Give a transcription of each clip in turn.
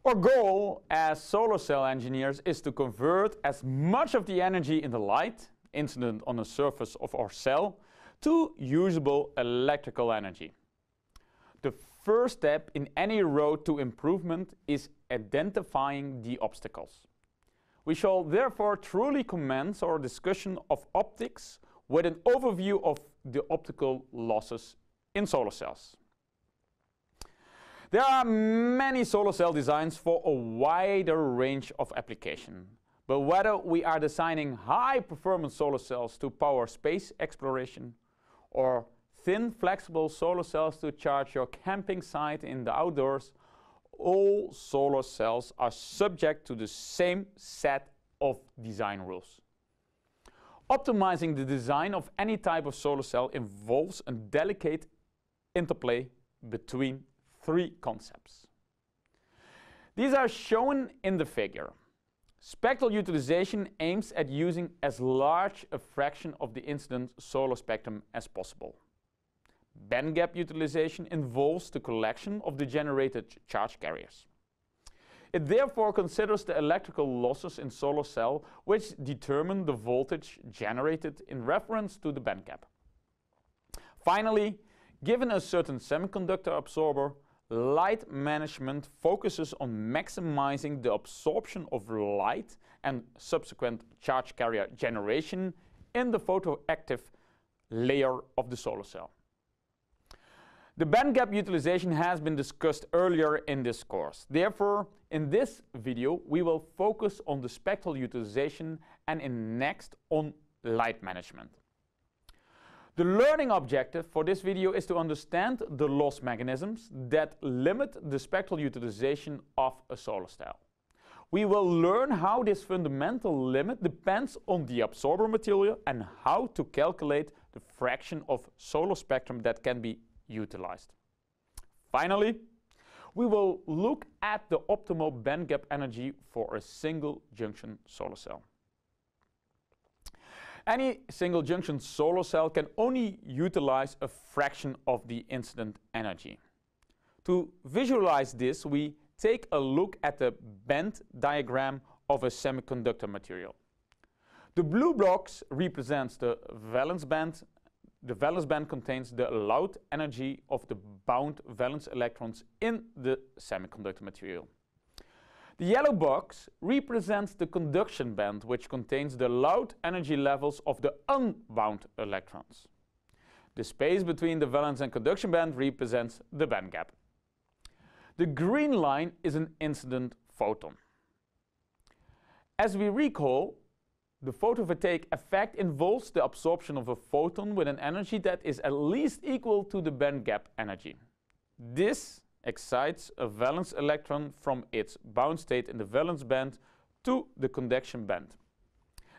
Our goal as solar cell engineers is to convert as much of the energy in the light incident on the surface of our cell to usable electrical energy. The first step in any road to improvement is identifying the obstacles. We shall therefore truly commence our discussion of optics with an overview of the optical losses in solar cells. There are many solar cell designs for a wider range of application. But whether we are designing high-performance solar cells to power space exploration or thin, flexible solar cells to charge your camping site in the outdoors, all solar cells are subject to the same set of design rules. Optimizing the design of any type of solar cell involves a delicate interplay between three concepts. These are shown in the figure. Spectral utilization aims at using as large a fraction of the incident solar spectrum as possible. Bandgap utilization involves the collection of the generated charge carriers. It therefore considers the electrical losses in solar cell which determine the voltage generated in reference to the bandgap. Finally, given a certain semiconductor absorber, light management focuses on maximizing the absorption of light and subsequent charge carrier generation in the photoactive layer of the solar cell. The bandgap utilization has been discussed earlier in this course. Therefore, in this video, we will focus on the spectral utilization and next on light management. The learning objective for this video is to understand the loss mechanisms that limit the spectral utilization of a solar cell. We will learn how this fundamental limit depends on the absorber material and how to calculate the fraction of solar spectrum that can be utilized. Finally, we will look at the optimal bandgap energy for a single junction solar cell. Any single junction solar cell can only utilize a fraction of the incident energy. To visualize this, we take a look at the band diagram of a semiconductor material. The blue box represents the valence band. The valence band contains the allowed energy of the bound valence electrons in the semiconductor material. The yellow box represents the conduction band, which contains the allowed energy levels of the unbound electrons. The space between the valence and conduction band represents the bandgap. The green line is an incident photon. As we recall, the photovoltaic effect involves the absorption of a photon with an energy that is at least equal to the bandgap energy. This excites a valence electron from its bound state in the valence band to the conduction band.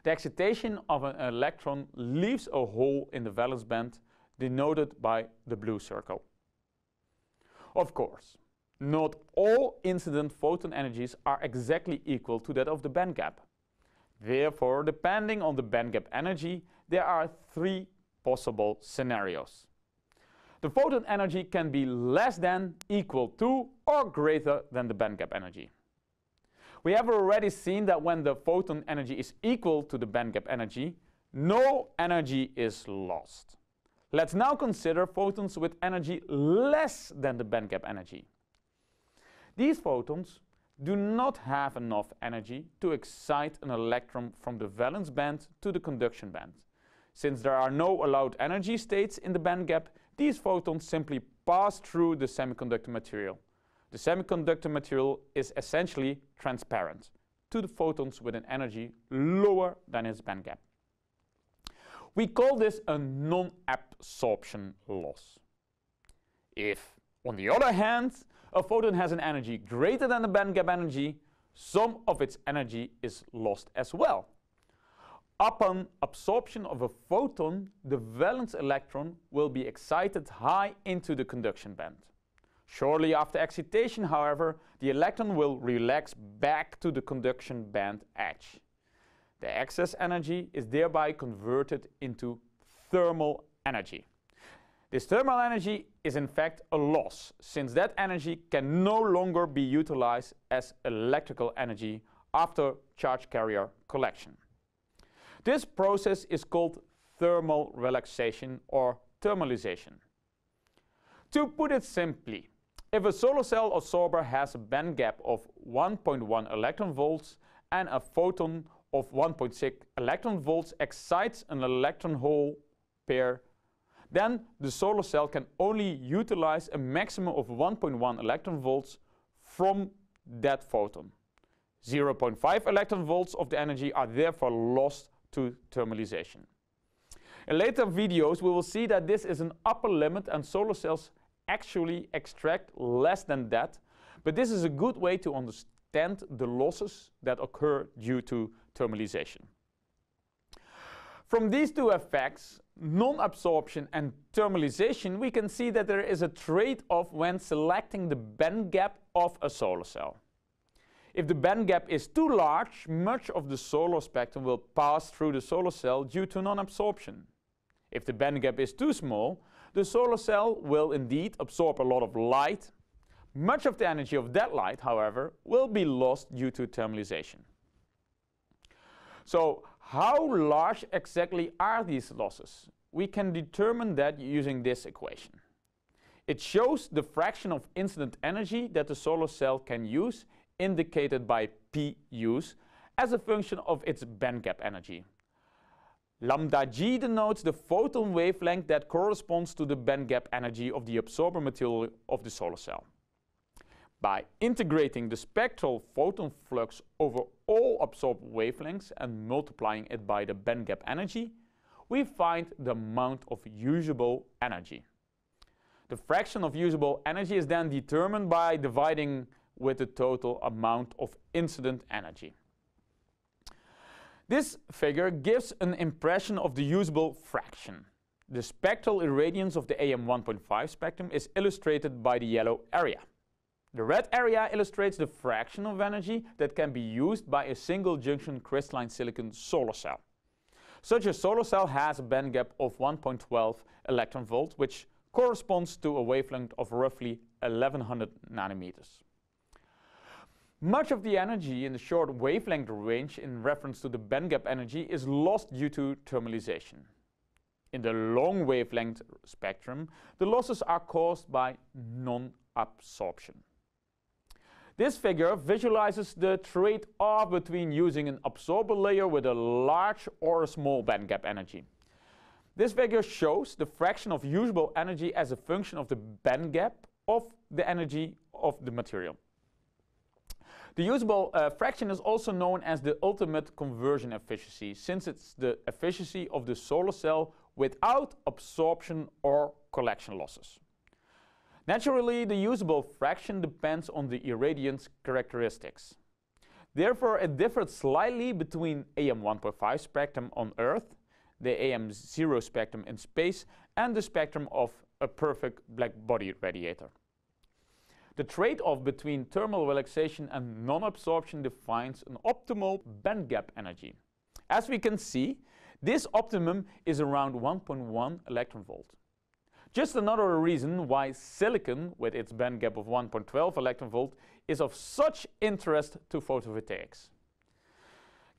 The excitation of an electron leaves a hole in the valence band, denoted by the blue circle. Of course, not all incident photon energies are exactly equal to that of the bandgap. Therefore, depending on the bandgap energy, there are three possible scenarios. The photon energy can be less than, equal to, or greater than the bandgap energy. We have already seen that when the photon energy is equal to the bandgap energy, no energy is lost. Let's now consider photons with energy less than the bandgap energy. These photons do not have enough energy to excite an electron from the valence band to the conduction band. Since there are no allowed energy states in the bandgap, these photons simply pass through the semiconductor material. The semiconductor material is essentially transparent to the photons with an energy lower than its bandgap. We call this a non-absorption loss. If, on the other hand, a photon has an energy greater than the bandgap energy, some of its energy is lost as well. Upon absorption of a photon, the valence electron will be excited high into the conduction band. Shortly after excitation, however, the electron will relax back to the conduction band edge. The excess energy is thereby converted into thermal energy. This thermal energy is in fact a loss, since that energy can no longer be utilized as electrical energy after charge carrier collection. This process is called thermal relaxation or thermalization. To put it simply, if a solar cell absorber has a band gap of 1.1 electron volts and a photon of 1.6 electron volts excites an electron hole pair, then the solar cell can only utilize a maximum of 1.1 electron volts from that photon. 0.5 electron volts of the energy are therefore lost to thermalization. In later videos we will see that this is an upper limit and solar cells actually extract less than that, but this is a good way to understand the losses that occur due to thermalization. From these two effects, non-absorption and thermalization, we can see that there is a trade-off when selecting the band gap of a solar cell. If the band gap is too large, much of the solar spectrum will pass through the solar cell due to non-absorption. If the band gap is too small, the solar cell will indeed absorb a lot of light. Much of the energy of that light, however, will be lost due to thermalization. So, how large exactly are these losses? We can determine that using this equation. It shows the fraction of incident energy that the solar cell can use, indicated by P use, as a function of its band gap energy. Lambda g denotes the photon wavelength that corresponds to the band gap energy of the absorber material of the solar cell. By integrating the spectral photon flux over all absorbed wavelengths and multiplying it by the band gap energy, we find the amount of usable energy. The fraction of usable energy is then determined by dividing with the total amount of incident energy. This figure gives an impression of the usable fraction. The spectral irradiance of the AM 1.5 spectrum is illustrated by the yellow area. The red area illustrates the fraction of energy that can be used by a single junction crystalline silicon solar cell. Such a solar cell has a band gap of 1.12 electron volt, which corresponds to a wavelength of roughly 1100 nanometers. Much of the energy in the short wavelength range in reference to the band gap energy is lost due to thermalization. In the long wavelength spectrum, the losses are caused by non-absorption. This figure visualizes the trade-off between using an absorber layer with a large or a small band gap energy. This figure shows the fraction of usable energy as a function of the band gap of the energy of the material. The usable fraction is also known as the ultimate conversion efficiency, since it's the efficiency of the solar cell without absorption or collection losses. Naturally, the usable fraction depends on the irradiance characteristics. Therefore, it differs slightly between AM 1.5 spectrum on Earth, the AM 0 spectrum in space, and the spectrum of a perfect black body radiator. The trade-off between thermal relaxation and non-absorption defines an optimal band gap energy. As we can see, this optimum is around 1.1 electron volt. Just another reason why silicon, with its band gap of 1.12 electron volt, is of such interest to photovoltaics.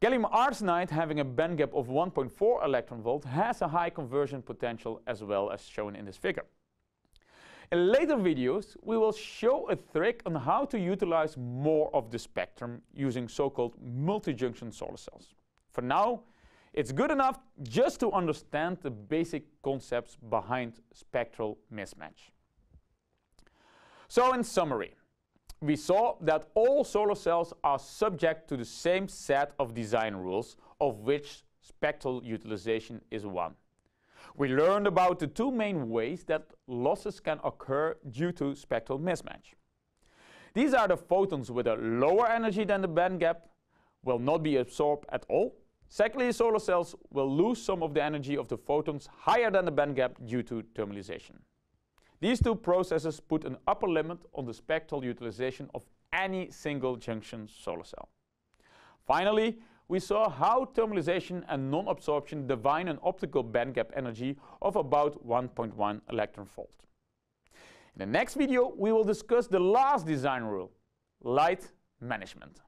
Gallium arsenide, having a band gap of 1.4 electron volt, has a high conversion potential as well, as shown in this figure. In later videos, we will show a trick on how to utilize more of the spectrum using so-called multi-junction solar cells. For now, it's good enough just to understand the basic concepts behind spectral mismatch. So in summary, we saw that all solar cells are subject to the same set of design rules, of which spectral utilization is one. We learned about the two main ways that losses can occur due to spectral mismatch. These are the photons with a lower energy than the band gap will not be absorbed at all. Secondly, solar cells will lose some of the energy of the photons higher than the band gap due to thermalization. These two processes put an upper limit on the spectral utilization of any single junction solar cell. Finally, we saw how thermalization and non-absorption define an optical bandgap energy of about 1.1 electron volt. In the next video, we will discuss the last design rule, light management.